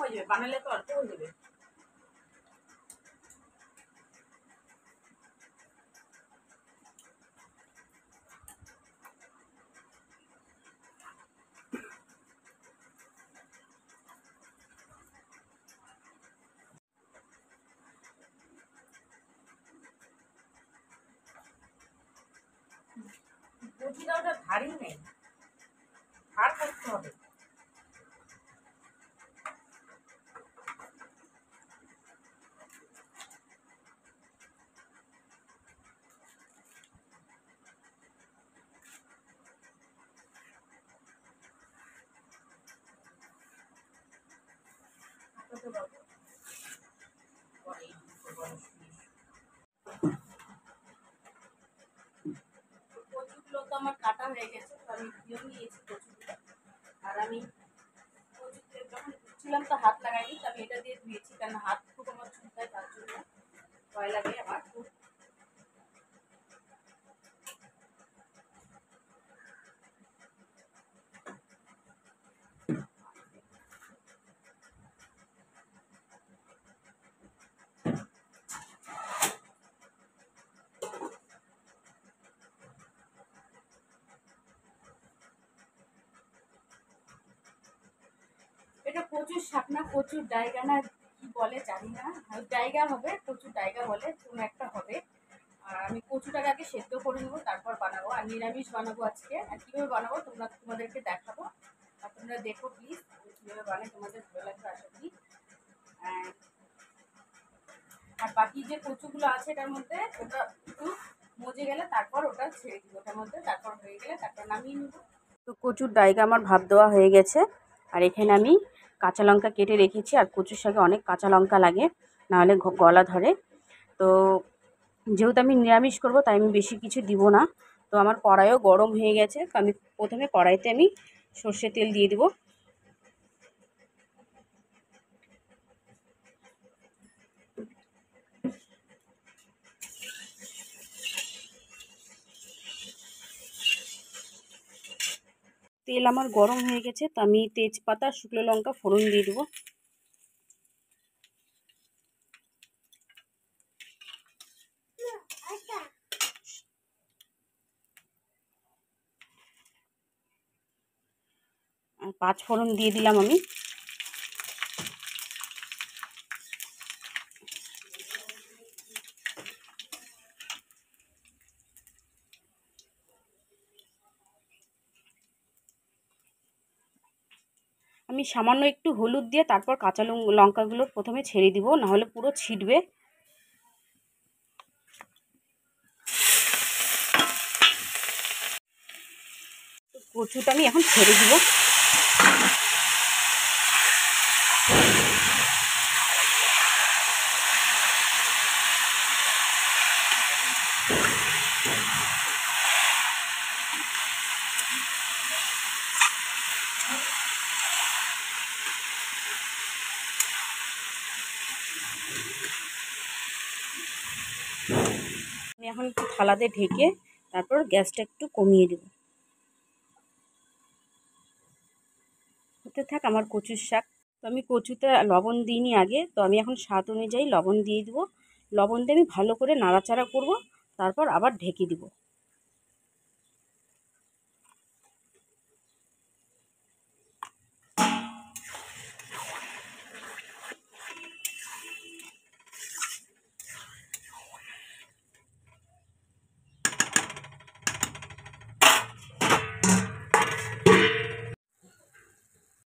হয়ে যাবে, বানালে তো অল্প হয়ে যাবে। কচুটা ওটা ভারী নেই, ভার করতে হবে। কচুগুলো তো আমার কাটা হয়ে গেছে, তো আমি ধুয়ে নিয়েছি কচুগুলো। আর আমি কচুতে যখন ধুচ্ছিলাম তো হাত লাগাইনি, তো আমি এটা দিয়ে ধুয়েছি, কারণ হাত খুব আমার চুলকায়, তার জন্য ভয় লাগে আমার খুব। এটা কচুর শাক না, কচুর ডাইগা না কি বলে জানি না, ডাইগা হবে, কচুর ডাইগা বলে কোনো একটা হবে। আর আমি কচুটাকে আগে সেদ্ধ করে নেবো, তারপর বানাবো। আর নিরামিষ বানাবো আজকে। আর কীভাবে বানাবো তোমাদেরকে দেখাবো, আর তোমরা দেখো প্লিজ কীভাবে বানাই, তোমাদের ভালো লাগবে আশা করি। আর বাকি যে কচুগুলো আছে এটার মধ্যে, ওটা একটু মজে গেলে তারপর ওটা ছেড়ে দিব ওটার মধ্যে, তারপর হয়ে গেলে তারপর নামিয়ে নেব। তো কচুর ডাইগা আমার ভাত দেওয়া হয়ে গেছে। আর এখানে আমি কাঁচা লঙ্কা কেটে রেখেছি, আর কচুর শাকে অনেক কাঁচা লঙ্কা লাগে, নাহলে গলা ধরে। তো যেহেতু আমি নিরামিষ করবো, তাই আমি বেশি কিছু দিব না। তো আমার কড়াইও গরম হয়ে গেছে, তো আমি প্রথমে কড়াইতে আমি সর্ষের তেল দিয়ে দেবো। তেল আমার গরম হয়ে গেছে, তো আমি তেজপাতা শুকনো লঙ্কা ফোড়ন দিয়ে দেবো। আর 5 ফোড়ন দিয়ে দিলাম আমি। আমি সামান্য একটু হলুদ দিয়ে তারপর কাঁচা লঙ্কাগুলো প্রথমে ছেড়ে দিব, নাহলে পুরো ছিটবে। কচুটা আমি এখন ছেড়ে দিব। আমি এখন একটু থালাতে ঢেকে তারপর গ্যাসটা একটু কমিয়ে দেব। হতে থাক আমার কচুর শাক। তো আমি কচুতে লবণ দিইনি আগে, তো আমি এখন স্বাদ অনুযায়ী লবণ দিয়ে দেবো। লবণ দিয়ে আমি ভালো করে নাড়াচাড়া করব, তারপর আবার ঢেকে দিব।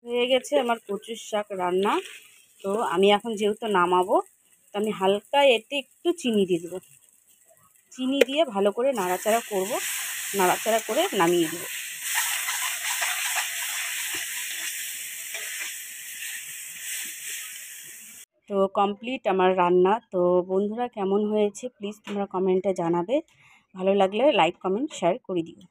হয়ে গেছে আমার কচুর শাক রান্না। তো আমি এখন যেহেতু নামাবো, তো আমি হালকা এতে একটু চিনি দিয়ে দেবো। চিনি দিয়ে ভালো করে নাড়াচাড়া করব, নাড়াচাড়া করে নামিয়ে দেবো। তো কমপ্লিট আমার রান্না। তো বন্ধুরা কেমন হয়েছে প্লিজ তোমরা কমেন্টে জানাবে। ভালো লাগলে লাইক কমেন্ট শেয়ার করে দিও।